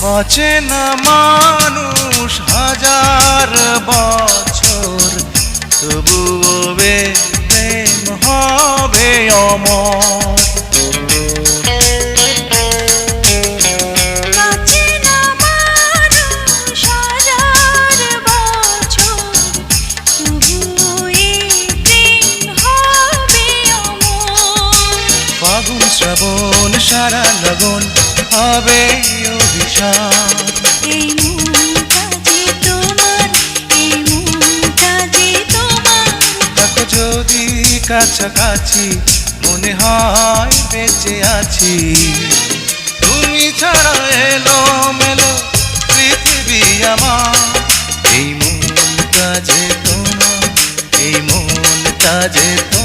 বাঁচে না মানুষ হাজার বছর, তবুও প্রেম হবে অমর। ফাগুন শ্রাবণ সারা লগন হবে অভিশাপ। এই মনটা যে তোমার, এই মনটা যে তোমার। দেখো যদি কাছাকাছি মনে হয় বেঁচে আছি। তুমি ছাড়া এলো মেলো পৃথিবী আমার। এই মনটা যে তোমার, এই মনটা যে তোমার।